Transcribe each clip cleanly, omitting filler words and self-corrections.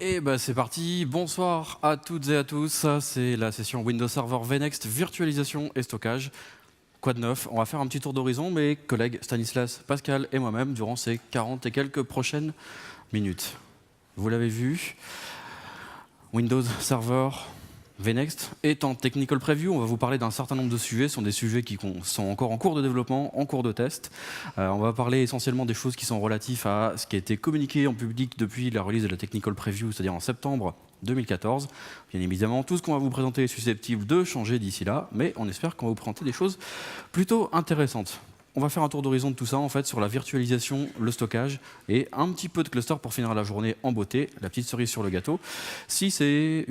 Et bah c'est parti, bonsoir à toutes et à tous, c'est la session Windows Server VNext, virtualisation et stockage. Quoi de neuf? On va faire un petit tour d'horizon, mes collègues Stanislas, Pascal et moi-même, durant ces 40 et quelques prochaines minutes. Vous l'avez vu, Windows Server VNext est en technical preview. On va vous parler d'un certain nombre de sujets. Ce sont des sujets qui sont encore en cours de développement, en cours de test. On va parler essentiellement des choses qui sont relatives à ce qui a été communiqué en public depuis la release de la technical preview, c'est-à-dire en septembre 2014. Bien évidemment, tout ce qu'on va vous présenter est susceptible de changer d'ici là, mais on espère qu'on va vous présenter des choses plutôt intéressantes. On va faire un tour d'horizon de tout ça, en fait, sur la virtualisation, le stockage et un petit peu de cluster pour finir la journée en beauté, la petite cerise sur le gâteau. Si c'est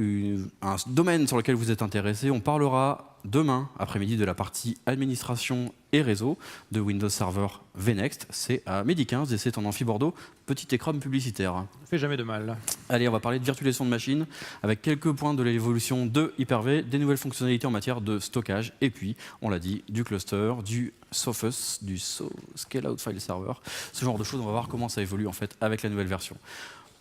un domaine sur lequel vous êtes intéressé, on parlera demain après-midi de la partie administration et réseau de Windows Server VNext. C'est à 12h15 et c'est en amphi Bordeaux. Petit écran publicitaire. Ça fait jamais de mal. Allez, on va parler de virtualisation de machines avec quelques points de l'évolution de Hyper-V, des nouvelles fonctionnalités en matière de stockage et puis, on l'a dit, du cluster, du Sophos, du Scale Out File Server. Ce genre de choses, on va voir comment ça évolue en fait avec la nouvelle version.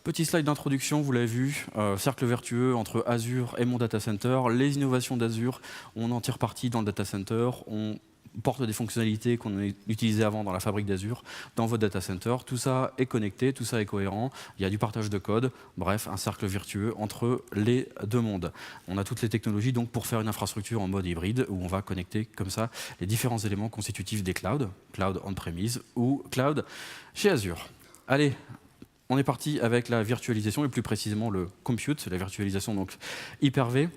Petit slide d'introduction, vous l'avez vu, cercle vertueux entre Azure et mon data center. Les innovations d'Azure, on en tire parti dans le data center, on porte des fonctionnalités qu'on a utilisées avant dans la fabrique d'Azure, dans votre data center. Tout ça est connecté, tout ça est cohérent, il y a du partage de code, bref, un cercle vertueux entre les deux mondes. On a toutes les technologies donc pour faire une infrastructure en mode hybride où on va connecter comme ça les différents éléments constitutifs des clouds, cloud on-premise ou cloud chez Azure. Allez, on est parti avec la virtualisation et plus précisément le compute, la virtualisation donc Hyper-V.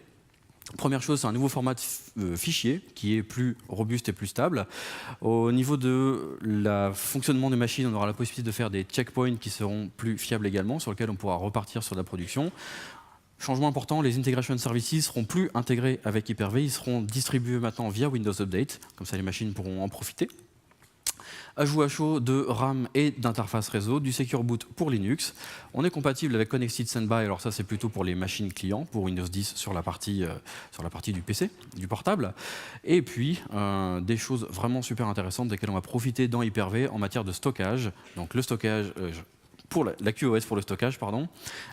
Première chose, c'est un nouveau format de fichier qui est plus robuste et plus stable. Au niveau de la fonctionnement des machines, on aura la possibilité de faire des checkpoints qui seront plus fiables également, sur lesquels on pourra repartir sur la production. Changement important, les integration services seront plus intégrés avec Hyper-V, ils seront distribués maintenant via Windows Update, comme ça les machines pourront en profiter. Ajout à chaud de RAM et d'interface réseau, du Secure Boot pour Linux. On est compatible avec Connected Standby, alors ça c'est plutôt pour les machines clients, pour Windows 10 sur la partie du PC, du portable. Et puis des choses vraiment super intéressantes desquelles on va profiter dans Hyper-V en matière de stockage. Donc le stockage, pour la QoS pour le stockage, pardon,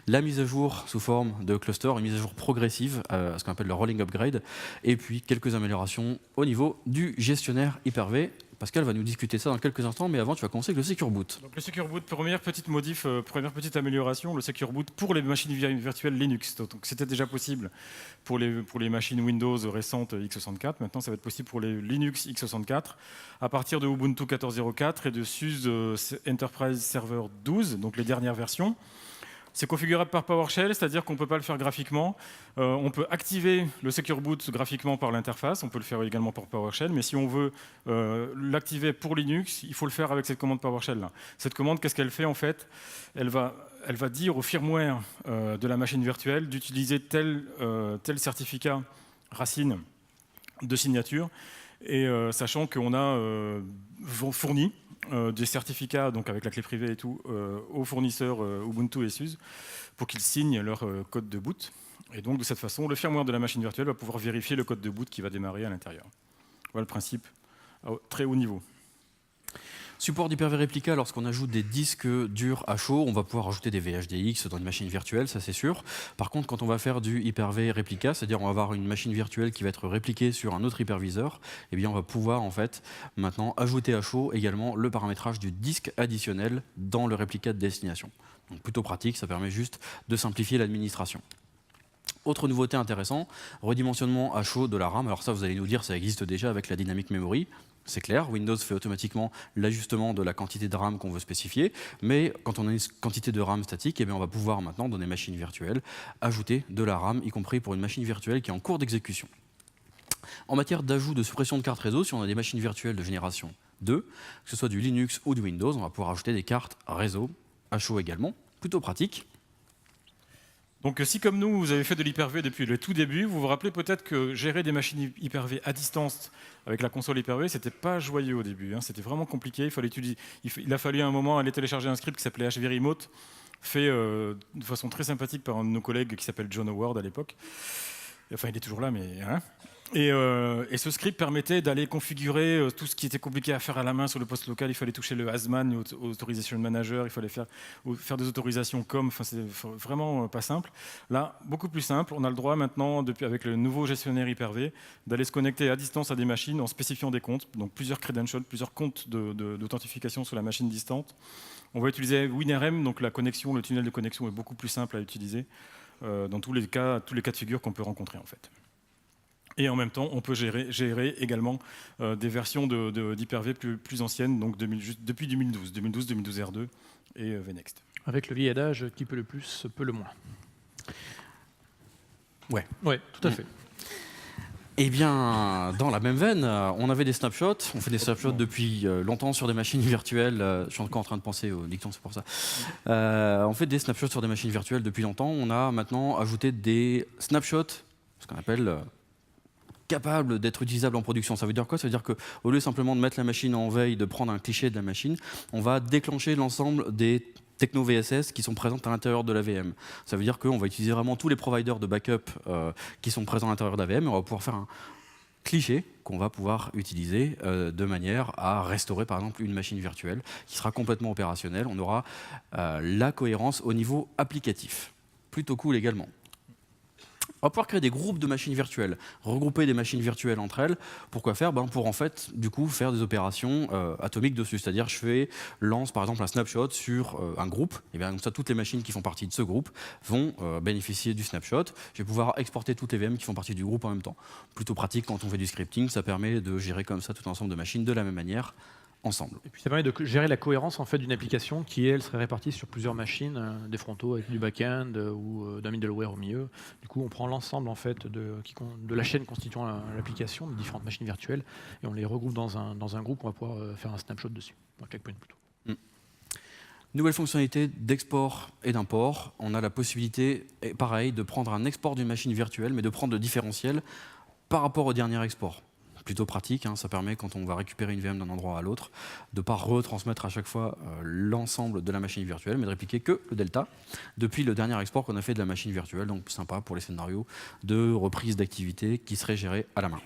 la mise à jour sous forme de cluster, une mise à jour progressive, ce qu'on appelle le rolling upgrade, et puis quelques améliorations au niveau du gestionnaire Hyper-V. Pascal va nous discuter ça dans quelques instants, mais avant, tu vas commencer avec le Secure Boot. Donc le Secure Boot, première petite modif, première petite amélioration, le Secure Boot pour les machines virtuelles Linux. Donc c'était déjà possible pour les machines Windows récentes x64. Maintenant, ça va être possible pour les Linux x64 à partir de Ubuntu 14.04 et de SUSE Enterprise Server 12, donc les dernières versions. C'est configurable par PowerShell, c'est-à-dire qu'on ne peut pas le faire graphiquement. On peut activer le Secure Boot graphiquement par l'interface, on peut le faire également par PowerShell, mais si on veut l'activer pour Linux, il faut le faire avec cette commande PowerShell là. Cette commande, qu'est-ce qu'elle fait en fait? Elle va dire au firmware de la machine virtuelle d'utiliser tel certificat racine de signature, et sachant qu'on a fourni des certificats, donc avec la clé privée et tout, aux fournisseurs Ubuntu et SUSE pour qu'ils signent leur code de boot. Et donc de cette façon, le firmware de la machine virtuelle va pouvoir vérifier le code de boot qui va démarrer à l'intérieur. Voilà le principe à très haut niveau. Support d'Hyper-V Replica, lorsqu'on ajoute des disques durs à chaud, on va pouvoir ajouter des VHDX dans une machine virtuelle, ça c'est sûr. Par contre, quand on va faire du Hyper-V Replica, c'est-à-dire on va avoir une machine virtuelle qui va être répliquée sur un autre hyperviseur, eh bien on va pouvoir en fait maintenant ajouter à chaud également le paramétrage du disque additionnel dans le réplica de destination. Donc plutôt pratique, ça permet juste de simplifier l'administration. Autre nouveauté intéressante, redimensionnement à chaud de la RAM. Alors ça, vous allez nous dire, ça existe déjà avec la Dynamic Memory. C'est clair, Windows fait automatiquement l'ajustement de la quantité de RAM qu'on veut spécifier, mais quand on a une quantité de RAM statique, eh bien on va pouvoir maintenant, dans des machines virtuelles, ajouter de la RAM, y compris pour une machine virtuelle qui est en cours d'exécution. En matière d'ajout de suppression de cartes réseau, si on a des machines virtuelles de génération 2, que ce soit du Linux ou du Windows, on va pouvoir ajouter des cartes réseau à chaud également, plutôt pratique. Donc si comme nous, vous avez fait de l'Hyper-V depuis le tout début, vous vous rappelez peut-être que gérer des machines Hyper-V à distance avec la console Hyper-V, c'était pas joyeux au début, hein. C'était vraiment compliqué, il a fallu un moment aller télécharger un script qui s'appelait HVRemote, fait de façon très sympathique par un de nos collègues qui s'appelle John Howard à l'époque. Enfin, il est toujours là, mais... Hein. Et ce script permettait d'aller configurer tout ce qui était compliqué à faire à la main sur le poste local. Il fallait toucher le ASMAN, Authorization Manager, il fallait faire des autorisations comme, enfin, c'est vraiment pas simple. Là, beaucoup plus simple, on a le droit maintenant, avec le nouveau gestionnaire Hyper-V, d'aller se connecter à distance à des machines en spécifiant des comptes, donc plusieurs credentials, plusieurs comptes d'authentification sur la machine distante. On va utiliser WinRM, donc la connexion, le tunnel de connexion est beaucoup plus simple à utiliser dans tous les cas de figure qu'on peut rencontrer en fait. Et en même temps, on peut gérer également des versions d'Hyper-V plus anciennes, donc depuis 2012, 2012 R2 et VNext. Avec le vieil adage, qui peut le plus, peut le moins. Ouais, tout à fait. Eh bien, dans la même veine, on avait des snapshots. On fait des snapshots depuis longtemps sur des machines virtuelles. Je suis encore en train de penser au dicton, c'est pour ça. On fait des snapshots sur des machines virtuelles depuis longtemps. On a maintenant ajouté des snapshots, ce qu'on appelle capable d'être utilisable en production. Ça veut dire quoi? Ça veut dire qu'au lieu simplement de mettre la machine en veille, de prendre un cliché de la machine, on va déclencher l'ensemble des techno VSS qui sont présentes à l'intérieur de la VM. Ça veut dire qu'on va utiliser vraiment tous les providers de backup qui sont présents à l'intérieur de la VM et on va pouvoir faire un cliché qu'on va pouvoir utiliser de manière à restaurer par exemple une machine virtuelle qui sera complètement opérationnelle. On aura la cohérence au niveau applicatif. Plutôt cool également. On va pouvoir créer des groupes de machines virtuelles, regrouper des machines virtuelles entre elles. Pourquoi faire? Pour en fait, du coup, faire des opérations atomiques dessus. C'est-à-dire, lance par exemple un snapshot sur un groupe. Et bien comme ça, toutes les machines qui font partie de ce groupe vont bénéficier du snapshot. Je vais pouvoir exporter toutes les VM qui font partie du groupe en même temps. Plutôt pratique quand on fait du scripting. Ça permet de gérer comme ça tout l'ensemble de machines de la même manière. Ensemble. Et puis ça permet de gérer la cohérence en fait, d'une application qui, elle, serait répartie sur plusieurs machines, des frontaux avec du back-end ou d'un middleware au milieu. Du coup, on prend l'ensemble en fait, de la chaîne constituant l'application, de différentes machines virtuelles, et on les regroupe dans un groupe. On va pouvoir faire un snapshot dessus, un checkpoint plutôt. Nouvelle fonctionnalité d'export et d'import. On a la possibilité, pareil, de prendre un export d'une machine virtuelle, mais de prendre le différentiel par rapport au dernier export. Plutôt pratique, hein, ça permet quand on va récupérer une VM d'un endroit à l'autre de ne pas retransmettre à chaque fois l'ensemble de la machine virtuelle, mais de répliquer que le delta depuis le dernier export qu'on a fait de la machine virtuelle, donc sympa pour les scénarios de reprise d'activité qui seraient gérés à la main.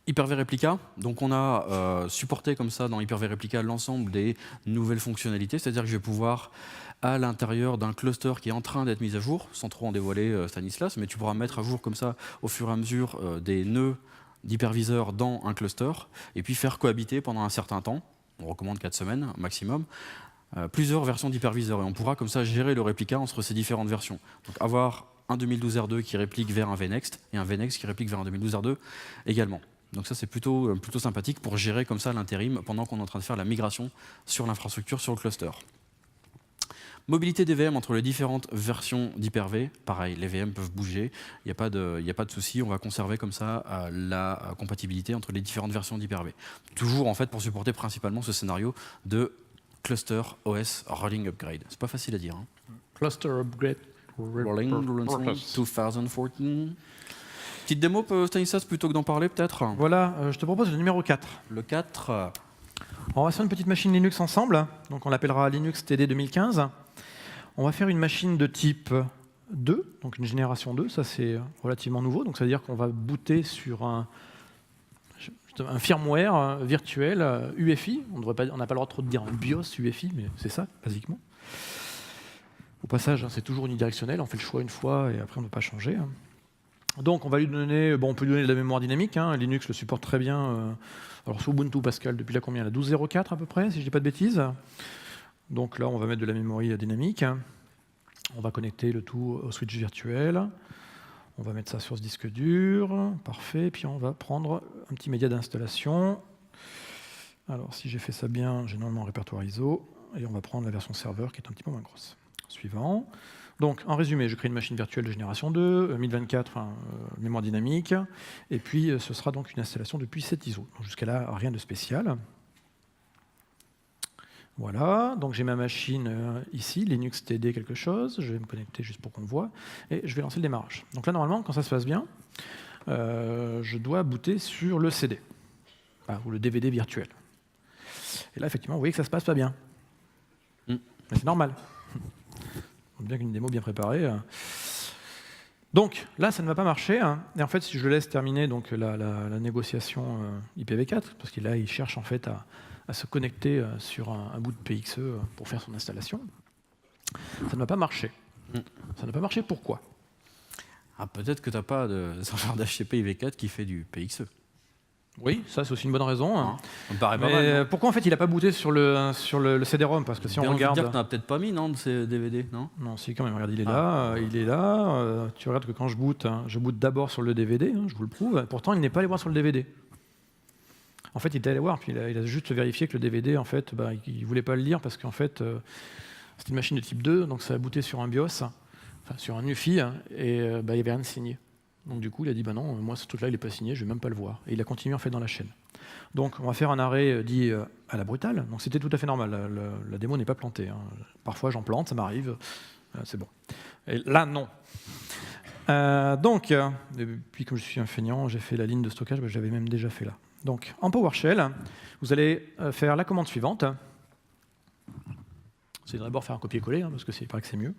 Hyper-V Replica, donc on a supporté comme ça dans Hyper-V Replica l'ensemble des nouvelles fonctionnalités, c'est-à-dire que je vais pouvoir à l'intérieur d'un cluster qui est en train d'être mis à jour, sans trop en dévoiler Stanislas, mais tu pourras mettre à jour comme ça au fur et à mesure des nœuds d'hyperviseur dans un cluster, et puis faire cohabiter pendant un certain temps, on recommande 4 semaines maximum, plusieurs versions d'hyperviseur, et on pourra comme ça gérer le réplica entre ces différentes versions. Donc avoir un 2012 R2 qui réplique vers un VNext, et un VNext qui réplique vers un 2012 R2 également. Donc ça c'est plutôt sympathique pour gérer comme ça l'intérim pendant qu'on est en train de faire la migration sur l'infrastructure, sur le cluster. Mobilité des VM entre les différentes versions d'Hyper-V, pareil, les VM peuvent bouger, il n'y a pas de souci, on va conserver comme ça la compatibilité entre les différentes versions d'Hyper-V. Toujours en fait pour supporter principalement ce scénario de Cluster OS Rolling Upgrade. C'est pas facile à dire. Hein. Cluster Upgrade Rolling 2014. Petite démo, Stanislas, plutôt que d'en parler peut-être. Voilà, je te propose le numéro 4. Le 4. On va faire une petite machine Linux ensemble, donc on l'appellera Linux TD 2015. On va faire une machine de type 2, donc une génération 2, ça c'est relativement nouveau, donc ça veut dire qu'on va booter sur un firmware virtuel UEFI, on n'a pas le droit trop de dire un BIOS UEFI, mais c'est ça, basiquement. Au passage, c'est toujours unidirectionnel, on fait le choix une fois et après on ne peut pas changer. Donc on va lui donner, on peut lui donner de la mémoire dynamique, hein, Linux le supporte très bien. Alors sous Ubuntu Pascal, depuis là combien? La 12.04 à peu près, si je ne dis pas de bêtises. Donc là, on va mettre de la mémoire dynamique. On va connecter le tout au switch virtuel. On va mettre ça sur ce disque dur. Parfait. Puis on va prendre un petit média d'installation. Alors, si j'ai fait ça bien, j'ai normalement un répertoire ISO. Et on va prendre la version serveur qui est un petit peu moins grosse. Suivant. Donc, en résumé, je crée une machine virtuelle de génération 2, 1024, mémoire dynamique. Et puis, ce sera donc une installation depuis cet ISO. Jusqu'à là, rien de spécial. Voilà, donc j'ai ma machine ici, Linux TD quelque chose, je vais me connecter juste pour qu'on le voit, et je vais lancer le démarrage. Donc là, normalement, quand ça se passe bien, je dois booter sur le CD, ou le DVD virtuel. Et là, effectivement, vous voyez que ça se passe pas bien. Mais c'est normal. Bien qu'une démo bien préparée. Donc là, ça ne va pas marcher. Hein. Et en fait, si je laisse terminer donc, la négociation IPv4, parce qu'il là, il cherche en fait à se connecter sur un bout de PXE pour faire son installation, ça ne va pas marcher. Ça ne va pas marcher, pourquoi? Ah, peut-être que tu n'as pas de serveur d'HTTP IPv4 qui fait du PXE. Oui, ça c'est aussi une bonne raison. Hein, ça me paraît pas Mais mal. Non, pourquoi en fait il n'a pas booté sur le CD-ROM? Parce que si on bien envie de regarde... dire que tu n'as peut-être pas mis, non, de ces DVD, non? Non, si quand même, regarde, il est là, il est là. Tu regardes que quand je boot d'abord sur le DVD, je vous le prouve. Pourtant, il n'est pas allé voir sur le DVD. En fait, il était allé voir, puis il a juste vérifié que le DVD, en fait, il ne voulait pas le lire parce qu'en fait, c'était une machine de type 2, donc ça a booté sur un BIOS, enfin sur un UEFI, et il n'y avait rien de signé. Donc du coup, il a dit, non, moi ce truc-là, il n'est pas signé, je ne vais même pas le voir. Et il a continué en fait dans la chaîne. Donc on va faire un arrêt dit à la brutale. Donc c'était tout à fait normal, la démo n'est pas plantée. Hein. Parfois j'en plante, ça m'arrive, c'est bon. Et là, non. Donc, puis comme je suis un feignant, j'ai fait la ligne de stockage, j'avais même déjà fait là. Donc en PowerShell, vous allez faire la commande suivante. C'est d'abord faire un copier-coller, parce que il paraît que c'est mieux.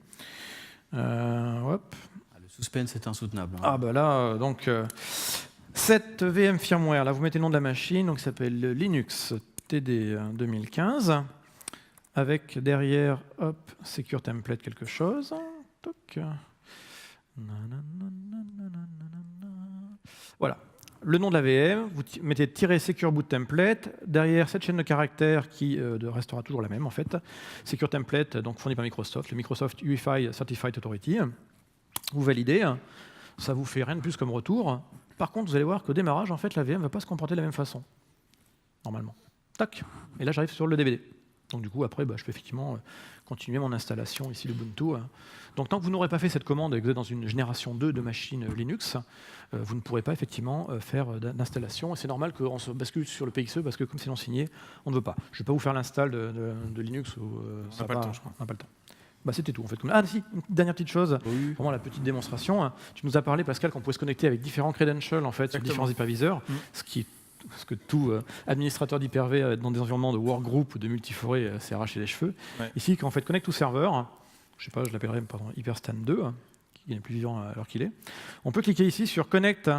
Hop. Le suspense est insoutenable. Hein. Ah bah là, donc cette VM firmware, là vous mettez le nom de la machine, donc ça s'appelle Linux TD 2015, avec derrière, hop, secure template quelque chose. Toc. Voilà. Le nom de la VM, vous mettez secure boot template, derrière cette chaîne de caractères qui restera toujours la même en fait, secure template donc fourni par Microsoft, le Microsoft UEFI Certified Authority. Vous validez, ça vous fait rien de plus comme retour. Par contre, vous allez voir qu'au démarrage, en fait, la VM ne va pas se comporter de la même façon, normalement. Tac. Et là, j'arrive sur le DVD. Donc du coup, après, je peux effectivement continuer mon installation ici d'Ubuntu. Donc tant que vous n'aurez pas fait cette commande et que vous êtes dans une génération 2 de machines Linux, vous ne pourrez pas effectivement faire d'installation. Et c'est normal qu'on se bascule sur le PXE parce que comme c'est non signé, on ne veut pas. Je ne vais pas vous faire l'install de Linux. On n'a pas le temps, je crois. On n'a pas le temps. C'était tout en fait. Ah si, une dernière petite chose, Oui. vraiment la petite démonstration. Tu nous as parlé, Pascal, qu'on pouvait se connecter avec différents credentials en fait, sur différents hyperviseurs, ce que tout administrateur d'Hyper-V dans des environnements de workgroup ou de multiforêt s'est arraché les cheveux. Ouais. Ici, quand on fait connect to serveur, je sais pas, je l'appellerai Hyperstan 2, qui n'est plus vivant à l'heure qu'il est. On peut cliquer ici sur Connect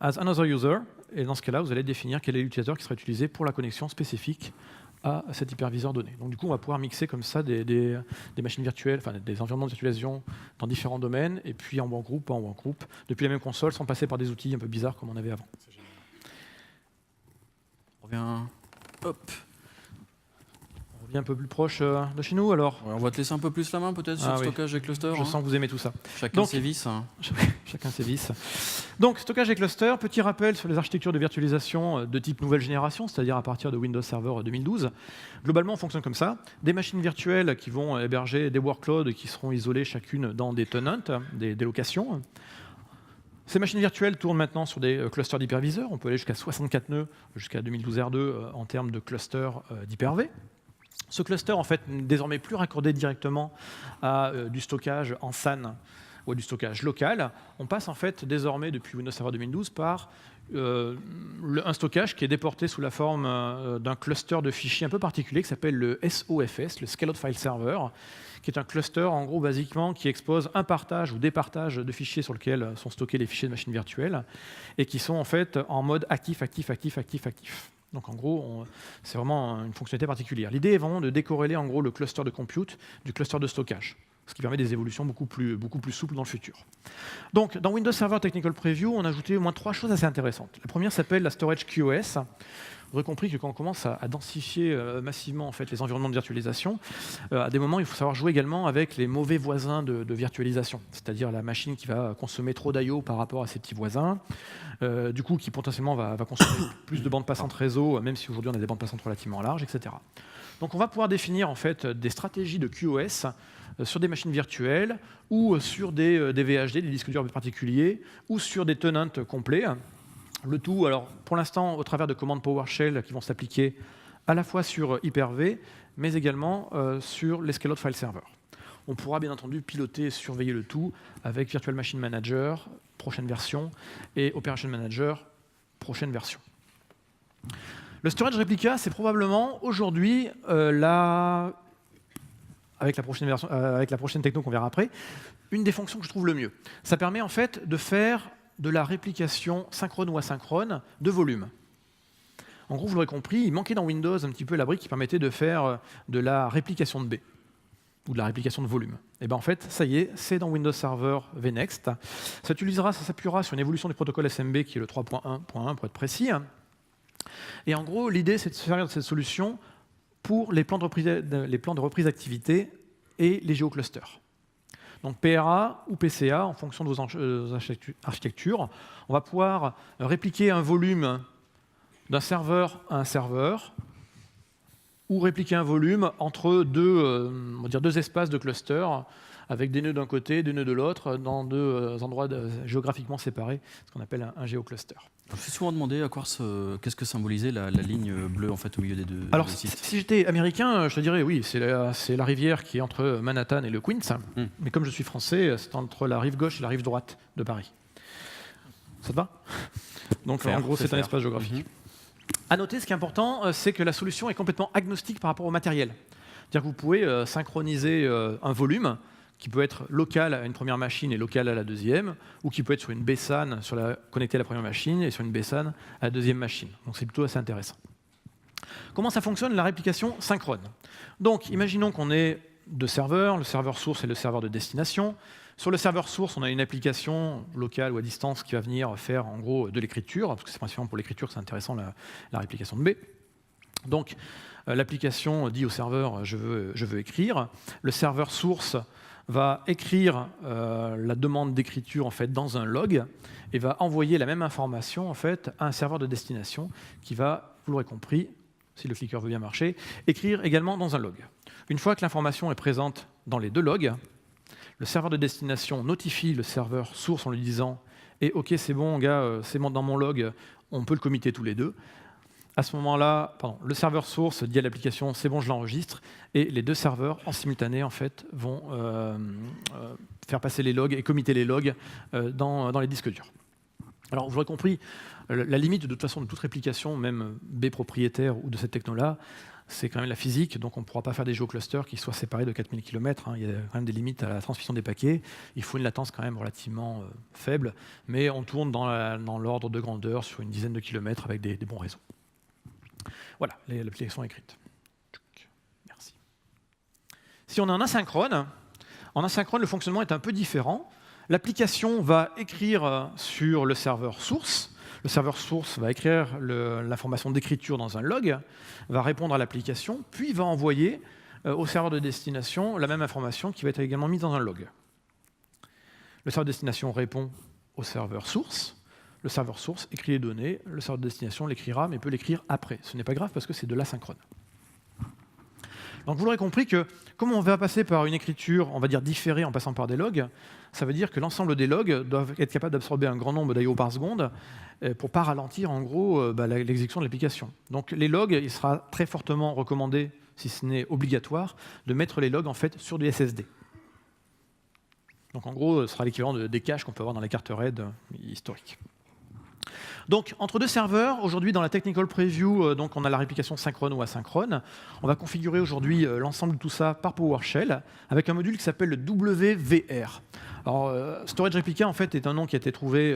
as another user, et dans ce cas-là, vous allez définir quel est l'utilisateur qui sera utilisé pour la connexion spécifique à cet hyperviseur donné. Donc du coup, on va pouvoir mixer comme ça des machines virtuelles, enfin des environnements de virtualisation dans différents domaines, et puis en workgroup, pas en workgroup, depuis la même console, sans passer par des outils un peu bizarres comme on avait avant. On revient. Hop. On revient un peu plus proche de chez nous alors. Ouais, on va te laisser un peu plus la main peut-être sur le stockage et cluster. Je sens que vous aimez tout ça. Chacun ses vis. Hein. Chacun ses vis. Donc, stockage et cluster, petit rappel sur les architectures de virtualisation de type nouvelle génération, c'est-à-dire à partir de Windows Server 2012. Globalement, on fonctionne comme ça. Des machines virtuelles qui vont héberger des workloads qui seront isolées chacune dans des tenants, des locations. Ces machines virtuelles tournent maintenant sur des clusters d'hyperviseurs. On peut aller jusqu'à 64 nœuds, jusqu'à 2012 R2 en termes de clusters d'Hyper-V. Ce cluster, en fait, n'est désormais plus raccordé directement à du stockage en SAN ou à du stockage local. On passe en fait désormais, depuis Windows Server 2012, par un stockage qui est déporté sous la forme d'un cluster de fichiers un peu particulier qui s'appelle le SOFS, le Scaled File Server, qui est un cluster, en gros, basiquement, qui expose un partage ou des partages de fichiers sur lesquels sont stockés les fichiers de machines virtuelles et qui sont en fait en mode actif, actif, actif, actif, actif. Donc en gros, c'est vraiment une fonctionnalité particulière. L'idée est vraiment de décorréler en gros le cluster de compute du cluster de stockage, ce qui permet des évolutions beaucoup plus souples dans le futur. Donc dans Windows Server Technical Preview, on a ajouté au moins 3 choses assez intéressantes. La première s'appelle la Storage QoS. Vous aurez compris que quand on commence à densifier massivement en fait, les environnements de virtualisation, à des moments, il faut savoir jouer également avec les mauvais voisins de virtualisation, c'est-à-dire la machine qui va consommer trop d'IO par rapport à ses petits voisins, du coup qui potentiellement va consommer plus de bandes passantes réseau, même si aujourd'hui on a des bandes passantes relativement larges, etc. Donc on va pouvoir définir en fait, des stratégies de QoS sur des machines virtuelles ou sur des VHD, des disques durs particuliers, ou sur des tenants complets. Le tout, alors pour l'instant, au travers de commandes PowerShell qui vont s'appliquer à la fois sur Hyper-V, mais également sur les Scaled File Server. On pourra bien entendu piloter et surveiller le tout avec Virtual Machine Manager, prochaine version, et Operation Manager, prochaine version. Le storage replica, c'est probablement aujourd'hui avec la prochaine techno qu'on verra après, une des fonctions que je trouve le mieux. Ça permet en fait de faire de la réplication synchrone ou asynchrone de volume. En gros, vous l'aurez compris, il manquait dans Windows un petit peu la brique qui permettait de faire de la réplication de B, ou de la réplication de volume. Et bien en fait, ça y est, c'est dans Windows Server vNext. Ça s'appuiera sur une évolution du protocole SMB qui est le 3.1.1 pour être précis. Et en gros, l'idée, c'est de se servir de cette solution pour les plans de reprise d'activité et les géoclusters. Donc PRA ou PCA, en fonction de vos architectures, on va pouvoir répliquer un volume d'un serveur à un serveur, ou répliquer un volume entre deux espaces de cluster, avec des nœuds d'un côté, des nœuds de l'autre, dans deux endroits géographiquement séparés, ce qu'on appelle un géocluster. Je me suis souvent demandé qu'est-ce que symbolisait la ligne bleue en fait, au milieu des deux Alors, sites. si j'étais américain, je te dirais oui, c'est la rivière qui est entre Manhattan et le Queens. Mais comme je suis français, c'est entre la rive gauche et la rive droite de Paris. Ça te va? Donc, en gros, c'est un espace géographique. À noter, ce qui est important, c'est que la solution est complètement agnostique par rapport au matériel. C'est-à-dire que vous pouvez synchroniser un volume qui peut être local à une première machine et local à la deuxième, ou qui peut être sur une BSAN connectée à la première machine et sur une BSAN à la deuxième machine. Donc c'est plutôt assez intéressant. Comment ça fonctionne la réplication synchrone? Donc imaginons qu'on ait deux serveurs, le serveur source et le serveur de destination. Sur le serveur source, on a une application locale ou à distance qui va venir faire en gros de l'écriture, parce que c'est principalement pour l'écriture que c'est intéressant la réplication de B. Donc l'application dit au serveur je veux écrire. Le serveur source va écrire la demande d'écriture en fait dans un log et va envoyer la même information en fait à un serveur de destination qui va, vous l'aurez compris, si le clicker veut bien marcher, écrire également dans un log. Une fois que l'information est présente dans les deux logs, le serveur de destination notifie le serveur source en lui disant « Eh, ok, c'est bon, gars, c'est bon dans mon log, on peut le committer tous les deux ». À ce moment-là, le serveur source dit à l'application « C'est bon, je l'enregistre », et les deux serveurs, en simultané, en fait, vont faire passer les logs et committer les logs dans les disques durs. Alors, vous l'aurez compris, la limite, de toute façon, de toute réplication, même B propriétaire ou de cette techno-là, c'est quand même la physique, donc on ne pourra pas faire des géoclusters qui soient séparés de 4000 km. Il y a quand même des limites à la transmission des paquets. Il faut une latence quand même relativement faible, mais on tourne dans l'ordre de grandeur sur une dizaine de kilomètres avec des bons réseaux. Voilà, l'application est écrite. Merci. Si on est en asynchrone, le fonctionnement est un peu différent. L'application va écrire sur le serveur source. Le serveur source va écrire l'information d'écriture dans un log, va répondre à l'application, puis va envoyer au serveur de destination la même information qui va être également mise dans un log. Le serveur de destination répond au serveur source. Le serveur source écrit les données, le serveur de destination l'écrira, mais peut l'écrire après. Ce n'est pas grave parce que c'est de l'asynchrone. Donc vous l'aurez compris que, comme on va passer par une écriture, on va dire différée en passant par des logs, ça veut dire que l'ensemble des logs doivent être capables d'absorber un grand nombre d'IO par seconde pour ne pas ralentir en gros l'exécution de l'application. Donc les logs, il sera très fortement recommandé, si ce n'est obligatoire, de mettre les logs en fait sur du SSD. Donc en gros, ce sera l'équivalent des caches qu'on peut avoir dans les cartes RAID historiques. Donc, entre deux serveurs, aujourd'hui dans la Technical Preview, donc on a la réplication synchrone ou asynchrone. On va configurer aujourd'hui l'ensemble de tout ça par PowerShell avec un module qui s'appelle le WVR. Alors, Storage Replica, en fait, est un nom qui a été trouvé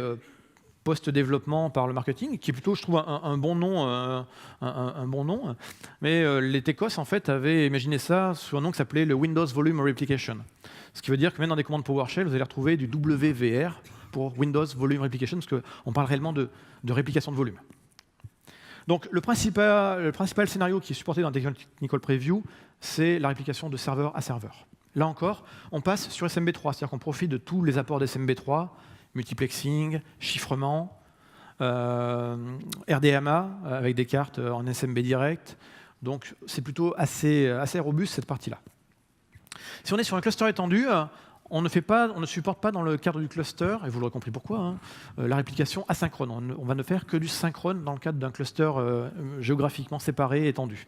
post-développement par le marketing, qui est plutôt, je trouve, un bon nom. Mais les techos, en fait, avaient imaginé ça sous un nom qui s'appelait le Windows Volume Replication. Ce qui veut dire que même dans des commandes PowerShell, vous allez retrouver du WVR pour Windows Volume Replication, parce qu'on parle réellement de réplication de volume. Donc le principal scénario qui est supporté dans la Technical Preview, c'est la réplication de serveur à serveur. Là encore, on passe sur SMB3, c'est-à-dire qu'on profite de tous les apports d'SMB3, multiplexing, chiffrement, RDMA avec des cartes en SMB direct. Donc c'est plutôt assez robuste cette partie-là. Si on est sur un cluster étendu, on ne supporte pas dans le cadre du cluster, et vous l'aurez compris pourquoi, la réplication asynchrone. On va ne faire que du synchrone dans le cadre d'un cluster géographiquement séparé et étendu.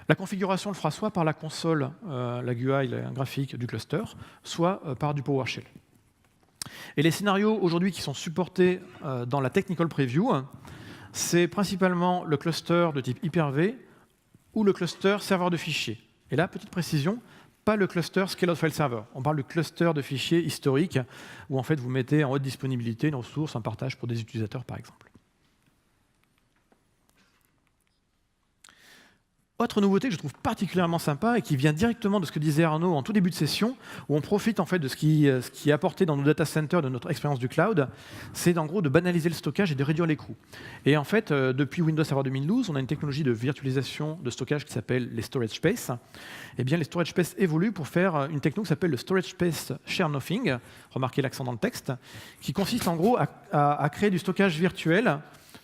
La configuration le fera soit par la console, la GUI, la graphique du cluster, soit par du PowerShell. Et les scénarios aujourd'hui qui sont supportés dans la Technical Preview, c'est principalement le cluster de type Hyper-V ou le cluster serveur de fichiers. Et là, petite précision, pas le cluster Scale-out File Server. On parle du cluster de fichiers historiques où en fait vous mettez en haute disponibilité une ressource, un partage pour des utilisateurs par exemple. Autre nouveauté que je trouve particulièrement sympa et qui vient directement de ce que disait Arnaud en tout début de session, où on profite en fait de ce qui est apporté dans nos data centers, de notre expérience du cloud, c'est en gros de banaliser le stockage et de réduire les coûts. Et en fait, depuis Windows Server 2012, on a une technologie de virtualisation de stockage qui s'appelle les storage space. Eh bien, les storage space évoluent pour faire une techno qui s'appelle le storage space share nothing, remarquez l'accent dans le texte, qui consiste en gros à créer du stockage virtuel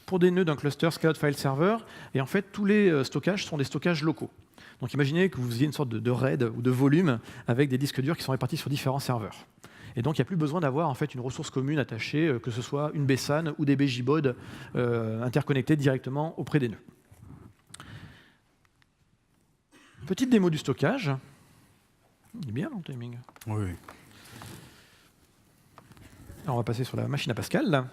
pour des nœuds d'un cluster Scale-out File Server, et en fait, tous les stockages sont des stockages locaux. Donc imaginez que vous faisiez une sorte de RAID ou de volume avec des disques durs qui sont répartis sur différents serveurs. Et donc il n'y a plus besoin d'avoir en fait une ressource commune attachée, que ce soit une BSAN ou des BJBOD interconnectés directement auprès des nœuds. Petite démo du stockage. Il est bien le timing. Oui. Alors, on va passer sur la machine à Pascal. Là.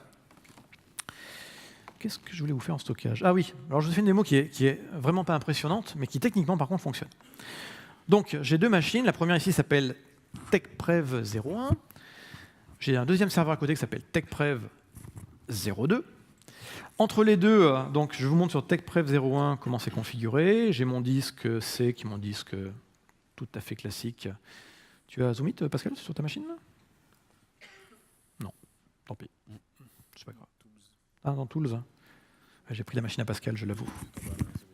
Qu'est-ce que je voulais vous faire en stockage? Ah oui, alors je vous fais une démo qui est vraiment pas impressionnante, mais qui techniquement par contre fonctionne. Donc j'ai deux machines, la première ici s'appelle TechPrev 01. J'ai un deuxième serveur à côté qui s'appelle TechPrev 02. Entre les deux, donc je vous montre sur TechPrev 01 comment c'est configuré. J'ai mon disque C qui est mon disque tout à fait classique. Tu as Zoomit, Pascal, sur ta machine là? Non, tant pis. C'est pas grave. Ah, dans Tools. J'ai pris la machine à Pascal, je l'avoue.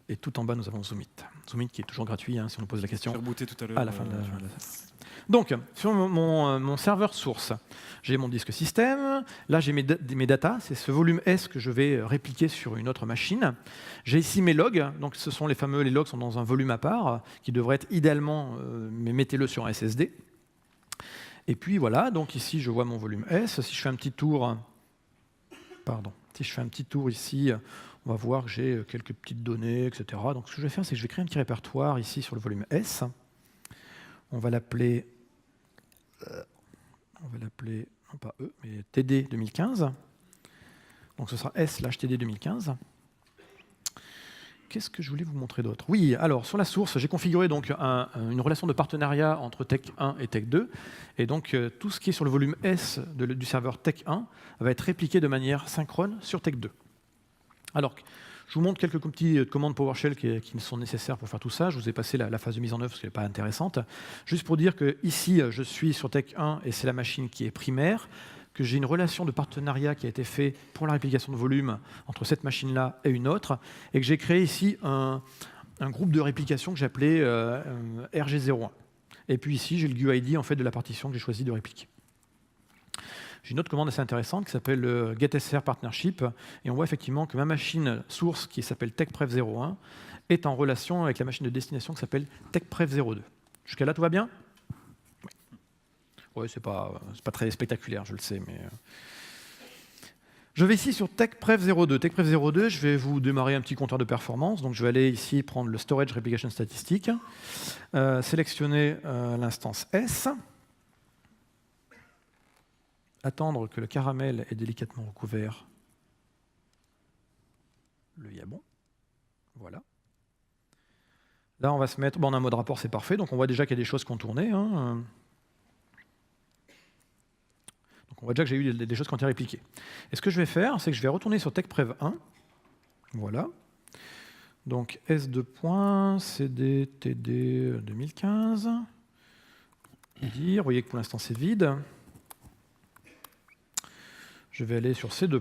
Et tout en bas, nous avons Zoomit. Zoomit qui est toujours gratuit, hein, si on nous pose la question. J'ai rebooté tout à l'heure. À la fin de la... Donc, sur mon serveur source, j'ai mon disque système. Là, j'ai mes datas. C'est ce volume S que je vais répliquer sur une autre machine. J'ai ici mes logs. Donc, ce sont les logs sont dans un volume à part, qui devrait être idéalement, mais mettez-le sur un SSD. Et puis voilà, donc ici, je vois mon volume S. Si je fais un petit tour... Pardon. Si je fais un petit tour ici, on va voir que j'ai quelques petites données, etc. Donc ce que je vais faire, c'est que je vais créer un petit répertoire ici sur le volume S. On va l'appeler, non pas E, mais TD 2015. Donc ce sera S/TD 2015. Qu'est-ce que je voulais vous montrer d'autre? Oui, alors sur la source, j'ai configuré donc une relation de partenariat entre Tech 1 et Tech 2. Et donc tout ce qui est sur le volume S du serveur Tech 1 va être répliqué de manière synchrone sur Tech 2. Alors, je vous montre quelques petites commandes PowerShell qui sont nécessaires pour faire tout ça. Je vous ai passé la phase de mise en œuvre parce qu'elle n'est pas intéressante. Juste pour dire que ici, je suis sur Tech 1 et c'est la machine qui est primaire, que j'ai une relation de partenariat qui a été faite pour la réplication de volume entre cette machine-là et une autre, et que j'ai créé ici un groupe de réplication que j'ai appelé RG01. Et puis ici, j'ai le GUID en fait, de la partition que j'ai choisi de répliquer. J'ai une autre commande assez intéressante qui s'appelle le GetSR Partnership, et on voit effectivement que ma machine source, qui s'appelle TechPrev01, est en relation avec la machine de destination qui s'appelle TechPrev02. Jusqu'à là, tout va bien? Oui, c'est pas très spectaculaire, je le sais, mais... Je vais ici sur TechPrev02. TechPrev02, je vais vous démarrer un petit compteur de performance. Donc je vais aller ici prendre le Storage Replication Statistic, sélectionner l'instance S, attendre que le caramel ait délicatement recouvert le yabon. Voilà. Là, on va se mettre... Bon, on a un mode rapport, c'est parfait. Donc on voit déjà qu'il y a des choses qui ont tourné. Hein. On voit déjà que j'ai eu des choses qui ont été répliquées. Et ce que je vais faire, c'est que je vais retourner sur TechPrev1. Voilà. Donc S2. CD TD 2015. Dire, vous voyez que pour l'instant c'est vide. Je vais aller sur C2.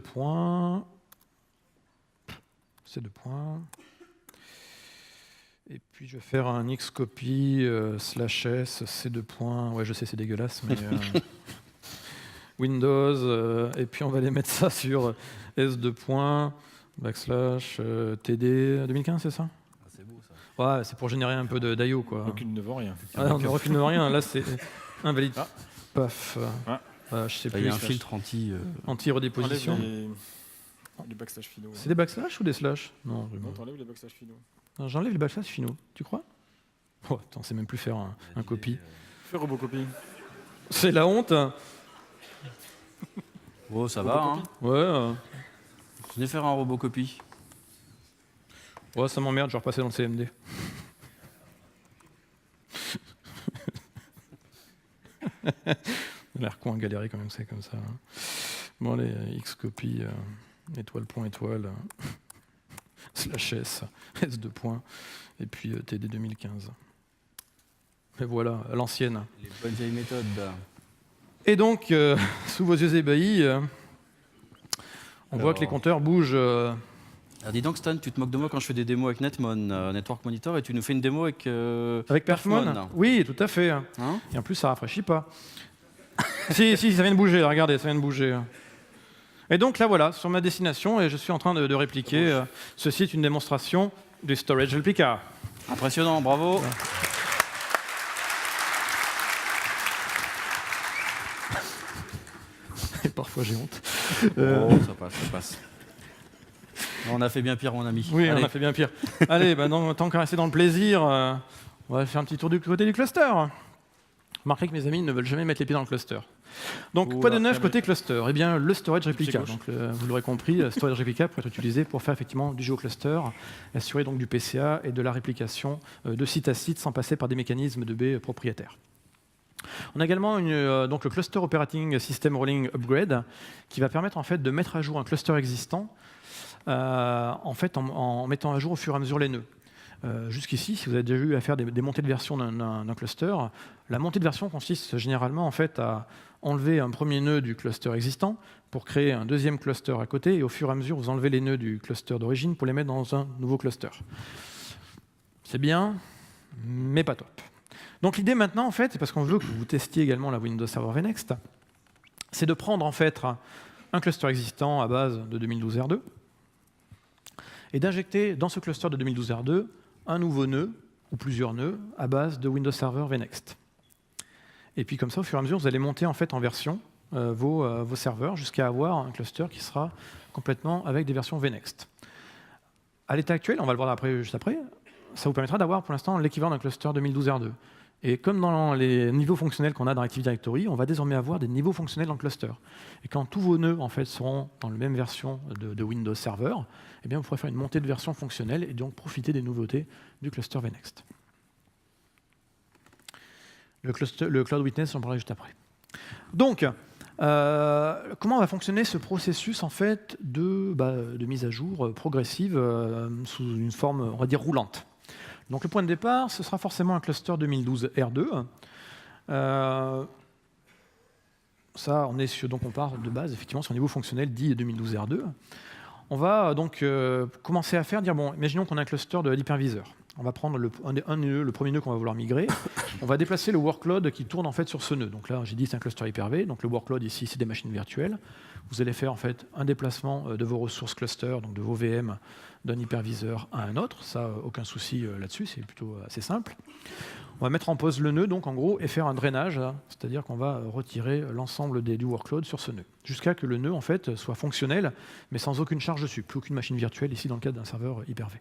Et puis je vais faire un xcopy /s C2. Ouais, je sais, c'est dégueulasse, mais... Windows, et puis on va aller mettre ça sur S2. TD 2015, c'est ça? Ah, c'est beau ça. Ouais, c'est pour générer un peu d'IO, quoi. Recul ne vaut rien. Ah, non, recul ne vaut rien, là c'est invalide. Ah. Paf. Je sais plus. Il y a un filtre anti-redéposition. Les backslash finaux. C'est des backslash ou des slash? Non, t'enlèves les backslash finaux. J'enlève les backslash finaux, tu crois? Oh, attends, c'est même plus faire un copy. Fais robocopie. C'est la honte. Oh, ça va, hein. Ouais. Venez faire un robocopie. Ouais, ça m'emmerde, je vais repasser dans le CMD. On a l'air con à galérer quand même, c'est comme ça. Hein. Bon, allez, xcopy, étoile, point, étoile, slash s, s2 points, et puis td 2015. Et voilà, à l'ancienne. Les bonnes vieilles méthodes. Et donc, sous vos yeux ébahis, on voit que les compteurs bougent. Alors dis donc Stan, tu te moques de moi quand je fais des démos avec Netmon, Network Monitor, et tu nous fais une démo avec... Avec Perfmon. Oui, tout à fait. Hein? Et en plus, ça rafraîchit pas. si, ça vient de bouger, là, regardez, ça vient de bouger. Et donc là, voilà, sur ma destination, et je suis en train de répliquer. Ceci est une démonstration du Storage Replica. Impressionnant, bravo. Ouais. Et parfois, j'ai honte. Oh, ça passe, ça passe. On a fait bien pire, mon ami. Oui, allez. On a fait bien pire. Allez, tant qu'à rester dans le plaisir, on va faire un petit tour du côté du cluster. Remarquez que mes amis ne veulent jamais mettre les pieds dans le cluster. Donc, quoi de neuf côté cluster? Eh bien, le storage replica. Donc, vous l'aurez compris, le storage replica peut être utilisé pour faire effectivement du géocluster, assurer donc du PCA et de la réplication de site à site sans passer par des mécanismes de B propriétaires. On a également donc le Cluster Operating System Rolling Upgrade qui va permettre en fait de mettre à jour un cluster existant en mettant à jour au fur et à mesure les nœuds. Jusqu'ici, si vous avez déjà eu à faire des montées de version d'un cluster, la montée de version consiste généralement en fait à enlever un premier nœud du cluster existant pour créer un deuxième cluster à côté, et au fur et à mesure, vous enlevez les nœuds du cluster d'origine pour les mettre dans un nouveau cluster. C'est bien, mais pas top. Donc l'idée maintenant, en fait, c'est parce qu'on veut que vous testiez également la Windows Server VNext, c'est de prendre en fait un cluster existant à base de 2012 R2 et d'injecter dans ce cluster de 2012 R2 un nouveau nœud ou plusieurs nœuds à base de Windows Server VNext. Et puis comme ça, au fur et à mesure, vous allez monter en fait en version vos serveurs jusqu'à avoir un cluster qui sera complètement avec des versions VNext. À l'état actuel, on va le voir juste après, ça vous permettra d'avoir pour l'instant l'équivalent d'un cluster 2012 R2. Et comme dans les niveaux fonctionnels qu'on a dans Active Directory, on va désormais avoir des niveaux fonctionnels dans le cluster. Et quand tous vos nœuds en fait, seront dans la même version de Windows Server, eh bien, vous pourrez faire une montée de version fonctionnelle et donc profiter des nouveautés du cluster VNext. Le Cloud Witness, j'en parlerai juste après. Donc, comment va fonctionner ce processus en fait, de mise à jour progressive sous une forme, on va dire, roulante? Donc le point de départ, ce sera forcément un cluster 2012 R2. Ça, donc on part de base, effectivement, sur un niveau fonctionnel dit 2012 R2. On va donc commencer à dire, bon, imaginons qu'on a un cluster de l'hyperviseur. On va prendre le premier nœud qu'on va vouloir migrer. On va déplacer le workload qui tourne en fait sur ce nœud. Donc là, j'ai dit c'est un cluster Hyper-V. Donc le workload ici, c'est des machines virtuelles. Vous allez faire en fait un déplacement de vos ressources cluster, donc de vos VM, d'un hyperviseur à un autre. Ça, aucun souci là-dessus, c'est plutôt assez simple. On va mettre en pause le nœud, donc en gros, et faire un drainage, c'est-à-dire qu'on va retirer l'ensemble du workload sur ce nœud, jusqu'à que le nœud en fait soit fonctionnel, mais sans aucune charge dessus, plus aucune machine virtuelle ici dans le cadre d'un serveur Hyper-V.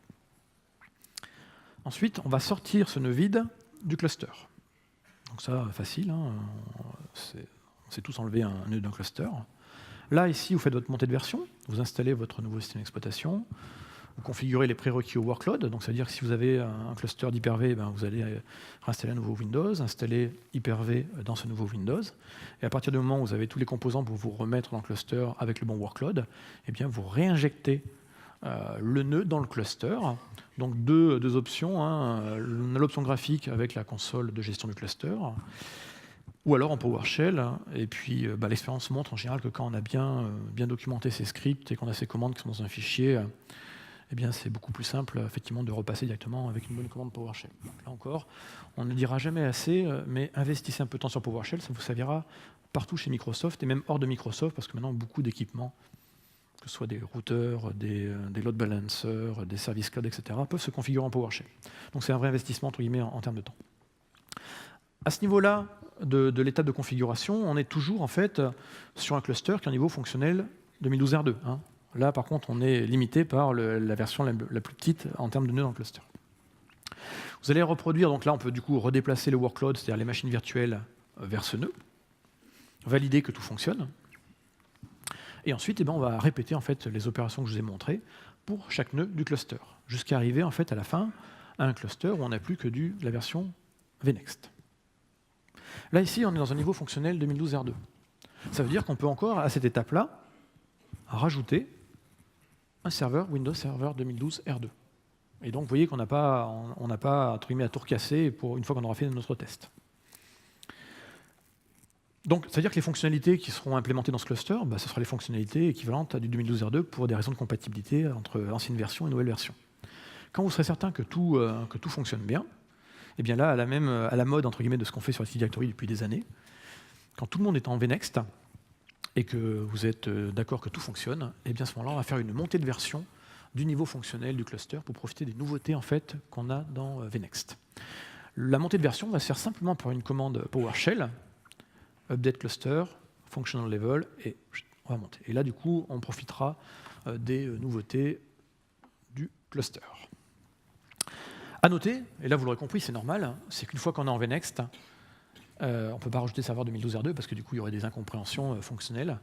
Ensuite, on va sortir ce nœud vide du cluster. Donc ça, facile, hein, on sait tous enlever un nœud d'un cluster. Là, ici, vous faites votre montée de version, vous installez votre nouveau système d'exploitation, vous configurez les prérequis au workload, donc c'est-à-dire que si vous avez un cluster d'Hyper-V, vous allez réinstaller un nouveau Windows, installer Hyper-V dans ce nouveau Windows, et à partir du moment où vous avez tous les composants pour vous remettre dans le cluster avec le bon workload, eh bien vous réinjectez le nœud dans le cluster. Donc deux options, hein. L'option graphique avec la console de gestion du cluster, ou alors en PowerShell. Et puis l'expérience montre en général que quand on a bien documenté ces scripts et qu'on a ces commandes qui sont dans un fichier, eh bien c'est beaucoup plus simple effectivement de repasser directement avec une bonne commande PowerShell. Donc, là encore, on ne dira jamais assez, mais investissez un peu de temps sur PowerShell, ça vous servira partout chez Microsoft et même hors de Microsoft, parce que maintenant beaucoup d'équipements, que ce soit des routeurs, des load balancers, des services cloud, etc., peuvent se configurer en PowerShell. Donc c'est un vrai investissement entre guillemets en termes de temps. À ce niveau-là de l'étape de configuration, on est toujours en fait sur un cluster qui est un niveau fonctionnel 2012 R2. Hein. Là, par contre, on est limité par la version la plus petite en termes de nœuds dans le cluster. Vous allez reproduire, donc là, on peut du coup redéplacer le workload, c'est-à-dire les machines virtuelles, vers ce nœud, valider que tout fonctionne. Et ensuite, on va répéter en fait les opérations que je vous ai montrées pour chaque nœud du cluster, jusqu'à arriver en fait à la fin à un cluster où on n'a plus que la version VNext. Là, ici, on est dans un niveau fonctionnel 2012 R2. Ça veut dire qu'on peut encore, à cette étape-là, rajouter un serveur Windows Server 2012 R2. Et donc, vous voyez qu'on n'a pas, entre guillemets, à tout recasser une fois qu'on aura fait notre test. Donc, ça veut dire que les fonctionnalités qui seront implémentées dans ce cluster, ce sera les fonctionnalités équivalentes à du 2012 R2 pour des raisons de compatibilité entre ancienne version et nouvelle version. Quand vous serez certain que tout fonctionne bien, et bien là, à la mode entre guillemets de ce qu'on fait sur Active Directory depuis des années, quand tout le monde est en VNext et que vous êtes d'accord que tout fonctionne, et bien à ce moment-là, on va faire une montée de version du niveau fonctionnel du cluster pour profiter des nouveautés en fait qu'on a dans VNext. La montée de version va se faire simplement par une commande PowerShell, update cluster, functional level, et on va monter. Et là, du coup, on profitera des nouveautés du cluster. À noter, et là vous l'aurez compris, c'est normal, c'est qu'une fois qu'on est en VNext, on ne peut pas rajouter serveur 2012 R2 parce que du coup il y aurait des incompréhensions fonctionnelles.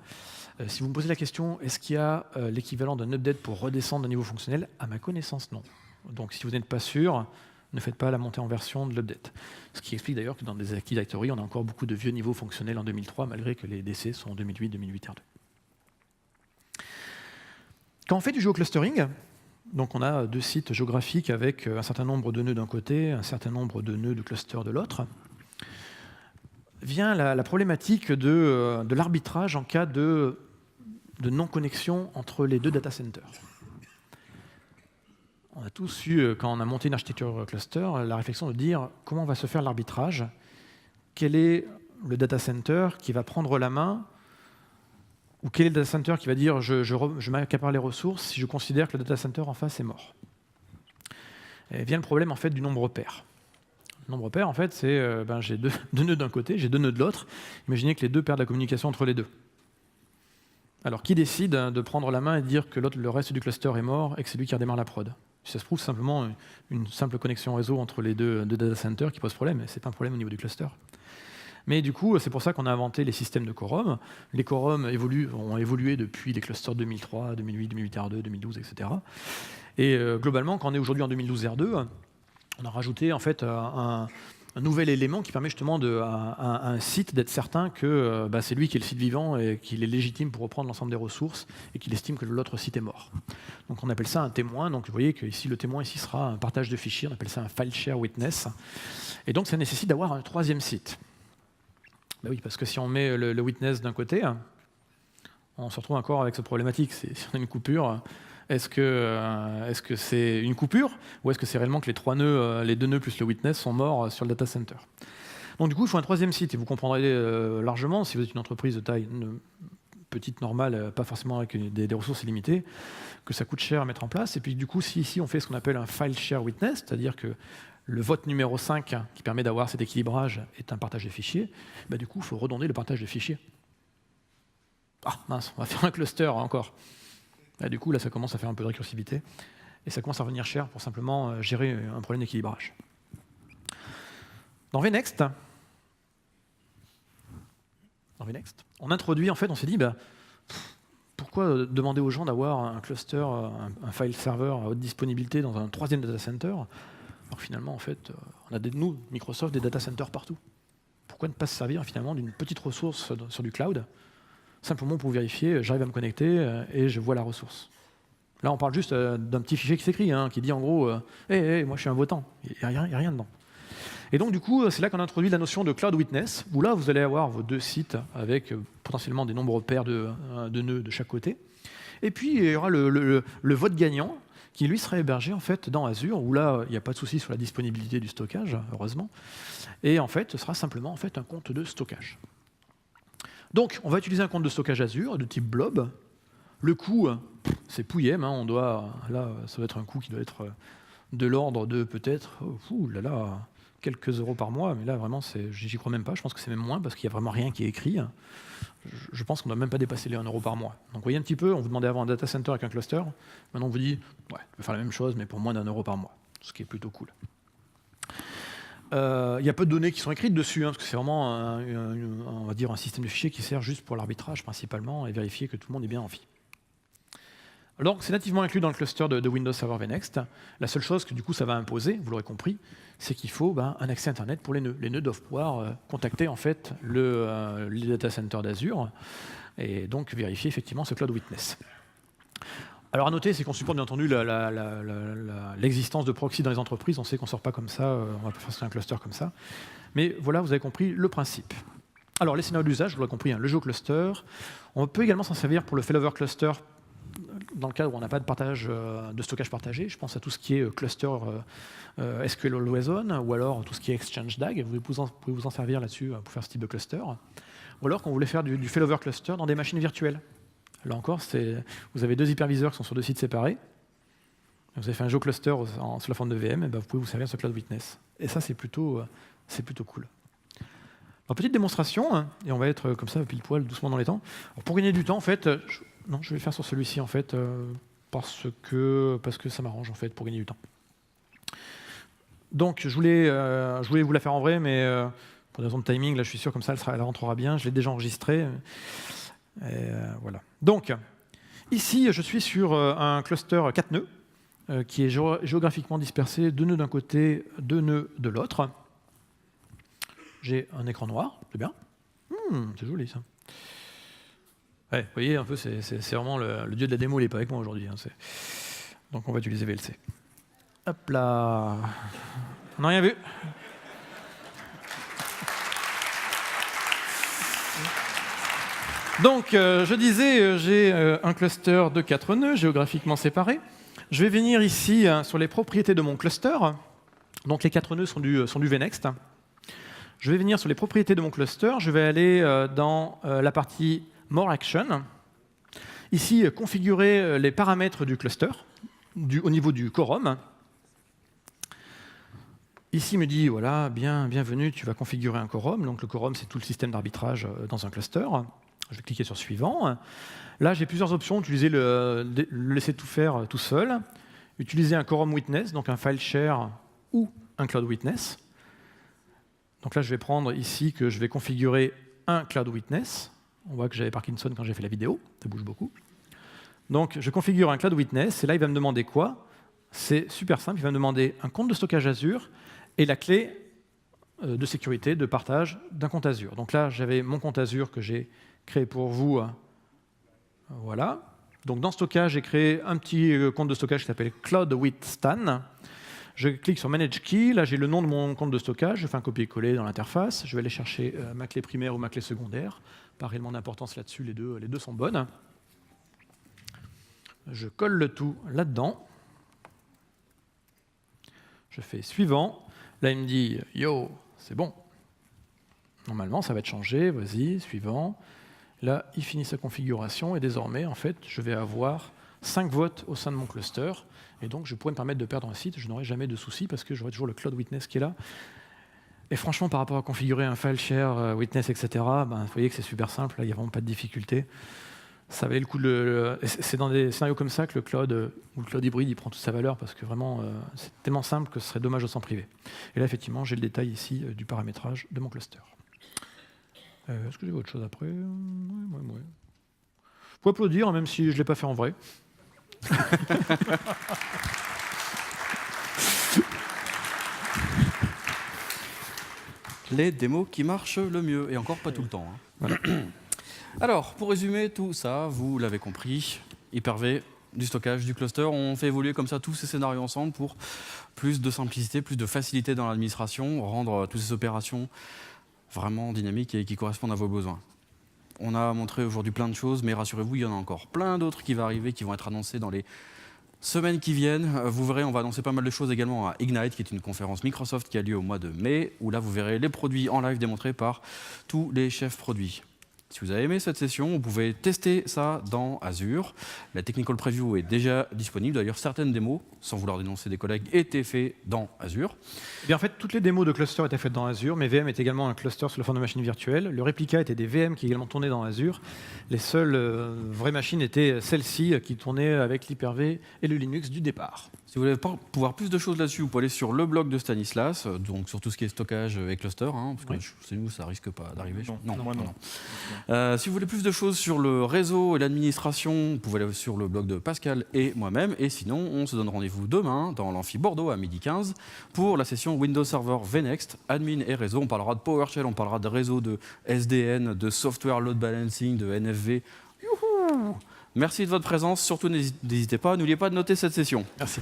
Si vous me posez la question, est-ce qu'il y a l'équivalent d'un update pour redescendre d'un niveau fonctionnel? À ma connaissance, non. Donc si vous n'êtes pas sûr, ne faites pas la montée en version de l'update. Ce qui explique d'ailleurs que dans des Active Directory, on a encore beaucoup de vieux niveaux fonctionnels en 2003, malgré que les DC sont en 2008, 2008 R2. Quand on fait du géoclustering, donc on a deux sites géographiques avec un certain nombre de nœuds d'un côté, un certain nombre de nœuds de cluster de l'autre, vient la problématique de l'arbitrage en cas de non-connexion entre les deux data centers. On a tous eu, quand on a monté une architecture cluster, la réflexion de dire comment va se faire l'arbitrage, quel est le data center qui va prendre la main, ou quel est le data center qui va dire je m'accapare les ressources si je considère que le data center en face est mort. Et vient le problème en fait du nombre pair. Le nombre pair, en fait, c'est j'ai deux nœuds d'un côté, j'ai deux nœuds de l'autre. Imaginez que les deux perdent la communication entre les deux. Alors, qui décide de prendre la main et de dire que le reste du cluster est mort et que c'est lui qui redémarre la prod? Si ça se trouve, c'est simplement une simple connexion réseau entre les deux data centers qui pose problème, et ce n'est pas un problème au niveau du cluster. Mais du coup, c'est pour ça qu'on a inventé les systèmes de quorum. Les quorums ont évolué depuis les clusters 2003, 2008, 2008 R2, 2012, etc. Et globalement, quand on est aujourd'hui en 2012 R2, on a rajouté en fait un nouvel élément qui permet justement à un site d'être certain que c'est lui qui est le site vivant et qu'il est légitime pour reprendre l'ensemble des ressources et qu'il estime que l'autre site est mort. Donc on appelle ça un témoin. Donc vous voyez que ici le témoin ici sera un partage de fichiers. On appelle ça un file share witness. Et donc ça nécessite d'avoir un troisième site. Ben oui, parce que si on met le witness d'un côté, on se retrouve encore avec cette problématique. Si on a une coupure, est-ce que c'est une coupure ou est-ce que c'est réellement que les deux nœuds plus le witness sont morts sur le data center? Donc du coup, il faut un troisième site et vous comprendrez largement, si vous êtes une entreprise de taille petite, normale, pas forcément avec des ressources illimitées, que ça coûte cher à mettre en place. Et puis du coup, si ici on fait ce qu'on appelle un file share witness, c'est-à-dire que le vote numéro 5 qui permet d'avoir cet équilibrage est un partage de fichiers, du coup, il faut redonder le partage de fichiers. Ah mince, on va faire un cluster encore. Du coup, là, ça commence à faire un peu de récursivité et ça commence à revenir cher pour simplement gérer un problème d'équilibrage. Dans VNext, on introduit, en fait, on s'est dit, pourquoi demander aux gens d'avoir un cluster, un file server à haute disponibilité dans un troisième data center, alors finalement, en fait, on a nous, Microsoft, des data centers partout. Pourquoi ne pas se servir finalement d'une petite ressource sur du cloud, simplement pour vérifier, j'arrive à me connecter et je vois la ressource. Là, on parle juste d'un petit fichier qui s'écrit, qui dit en gros hey, moi je suis un votant, il n'y a rien dedans. Et donc du coup, c'est là qu'on introduit la notion de Cloud Witness, où là, vous allez avoir vos deux sites avec potentiellement des nombres pairs de nœuds de chaque côté. Et puis, il y aura le vote gagnant, qui lui serait hébergé en fait dans Azure, où là, il n'y a pas de souci sur la disponibilité du stockage, heureusement. Et en fait, ce sera simplement en fait un compte de stockage. Donc, on va utiliser un compte de stockage Azure de type blob. Le coût, c'est pouillème. Là, ça doit être un coût qui doit être de l'ordre de peut-être, quelques euros par mois. Mais là, vraiment, j'y crois même pas. Je pense que c'est même moins parce qu'il n'y a vraiment rien qui est écrit. Je pense qu'on ne doit même pas dépasser les 1 euro par mois. Donc, vous voyez un petit peu, on vous demandait avant un data center avec un cluster. Maintenant, on vous dit, ouais, on peut faire la même chose, mais pour moins d'1 euro par mois. Ce qui est plutôt cool. Il y a peu de données qui sont écrites dessus, parce que c'est vraiment on va dire un système de fichiers qui sert juste pour l'arbitrage principalement et vérifier que tout le monde est bien en vie. Donc, c'est nativement inclus dans le cluster de Windows Server VNext. La seule chose que du coup ça va imposer, vous l'aurez compris, c'est qu'il faut un accès Internet pour les nœuds. Les nœuds doivent pouvoir contacter en fait les data centers d'Azure et donc vérifier effectivement ce Cloud Witness. Alors à noter, c'est qu'on supporte bien entendu l'existence de proxy dans les entreprises. On sait qu'on ne sort pas comme ça, on va pas faire un cluster comme ça. Mais voilà, vous avez compris le principe. Alors les scénarios d'usage, vous l'avez compris, le GeoCluster. On peut également s'en servir pour le failover cluster dans le cas où on n'a pas de partage de stockage partagé. Je pense à tout ce qui est cluster SQL Always On, ou alors tout ce qui est Exchange DAG. Vous pouvez vous en servir là-dessus pour faire ce type de cluster. Ou alors quand vous voulez faire du failover cluster dans des machines virtuelles. Là encore, vous avez deux hyperviseurs qui sont sur deux sites séparés. Vous avez fait un GeoCluster sous la forme de VM, et vous pouvez vous servir de ce Cloud Witness. Et ça, c'est plutôt cool. Alors, petite démonstration, et on va être comme ça, pile poil, doucement dans les temps. Alors, pour gagner du temps, en fait, je vais le faire sur celui-ci, en fait, parce que ça m'arrange, en fait, pour gagner du temps. Donc, je voulais vous la faire en vrai, mais pour des raisons de timing, là, je suis sûr, comme ça, elle rentrera bien. Je l'ai déjà enregistrée. Et voilà. Donc, ici, je suis sur un cluster 4 nœuds, qui est géographiquement dispersé, 2 nœuds d'un côté, 2 nœuds de l'autre. J'ai un écran noir, c'est bien. C'est joli ça. Ouais, vous voyez, un peu, c'est vraiment le dieu de la démo, il n'est pas avec moi aujourd'hui. Hein, donc on va utiliser VLC. Hop là. On n'a rien vu. Donc, je disais, j'ai un cluster de 4 nœuds géographiquement séparés. Je vais venir ici sur les propriétés de mon cluster. Donc, les 4 nœuds sont du VNext. Je vais venir sur les propriétés de mon cluster. Je vais aller dans la partie More Action. Ici, configurer les paramètres du cluster au niveau du quorum. Ici, il me dit, voilà, bienvenue, tu vas configurer un quorum. Donc, le quorum, c'est tout le système d'arbitrage dans un cluster. Je vais cliquer sur Suivant. Là, j'ai plusieurs options. Utiliser le laisser tout faire tout seul. Utiliser un quorum witness, donc un file share ou un cloud witness. Donc là, je vais prendre ici que je vais configurer un cloud witness. On voit que j'avais Parkinson quand j'ai fait la vidéo. Ça bouge beaucoup. Donc, je configure un cloud witness. Et là, il va me demander quoi? C'est super simple. Il va me demander un compte de stockage Azure et la clé de sécurité, de partage d'un compte Azure. Donc là, j'avais mon compte Azure que j'ai créé pour vous. Voilà. Donc dans stockage, j'ai créé un petit compte de stockage qui s'appelle Cloud with Stan. Je clique sur Manage Key. Là, j'ai le nom de mon compte de stockage. Je fais un copier-coller dans l'interface. Je vais aller chercher ma clé primaire ou ma clé secondaire. Pas réellement d'importance là-dessus. Les deux sont bonnes. Je colle le tout là-dedans. Je fais Suivant. Là, il me dit « Yo, c'est bon ». Normalement, ça va être changé. Vas-y, Suivant. Là, il finit sa configuration. Et désormais, en fait, je vais avoir 5 votes au sein de mon cluster. Et donc, je pourrais me permettre de perdre un site. Je n'aurai jamais de souci parce que j'aurai toujours le Cloud Witness qui est là. Et franchement, par rapport à configurer un file share, witness, etc., vous voyez que c'est super simple. Là, il n'y a vraiment pas de difficulté. Ça valait le coup c'est dans des scénarios comme ça que le cloud ou le cloud hybride il prend toute sa valeur parce que vraiment c'est tellement simple que ce serait dommage de s'en priver. Et là effectivement j'ai le détail ici du paramétrage de mon cluster. Est-ce que j'ai autre chose après? Ouais. Vous pouvez applaudir même si je ne l'ai pas fait en vrai. Les démos qui marchent le mieux, et encore pas tout le temps. Hein. Voilà. Alors, pour résumer tout ça, vous l'avez compris, Hyper-V, du stockage, du cluster, on fait évoluer comme ça tous ces scénarios ensemble pour plus de simplicité, plus de facilité dans l'administration, rendre toutes ces opérations vraiment dynamiques et qui correspondent à vos besoins. On a montré aujourd'hui plein de choses, mais rassurez-vous, il y en a encore plein d'autres qui vont arriver, qui vont être annoncées dans les semaines qui viennent. Vous verrez, on va annoncer pas mal de choses également à Ignite, qui est une conférence Microsoft qui a lieu au mois de mai, où là, vous verrez les produits en live démontrés par tous les chefs produits. Si vous avez aimé cette session, vous pouvez tester ça dans Azure. La Technical Preview est déjà disponible. D'ailleurs, certaines démos, sans vouloir dénoncer des collègues, étaient faites dans Azure. Eh bien, en fait, toutes les démos de cluster étaient faites dans Azure, mais VM est également un cluster sous la forme de machine virtuelle. Le réplica était des VM qui également tournaient dans Azure. Les seules vraies machines étaient celles-ci qui tournaient avec l'Hyper-V et le Linux du départ. Si vous voulez pouvoir plus de choses là-dessus, vous pouvez aller sur le blog de Stanislas, donc sur tout ce qui est stockage et cluster, hein, parce que chez nous, ça risque pas d'arriver. Non. Si vous voulez plus de choses sur le réseau et l'administration, vous pouvez aller sur le blog de Pascal et moi-même. Et sinon, on se donne rendez-vous demain dans l'Amphi Bordeaux à 12h15 pour la session Windows Server VNext, admin et réseau. On parlera de PowerShell, on parlera de réseau, de SDN, de software load balancing, de NFV. Youhou! Merci de votre présence. Surtout, n'hésitez pas, n'oubliez pas de noter cette session. Merci.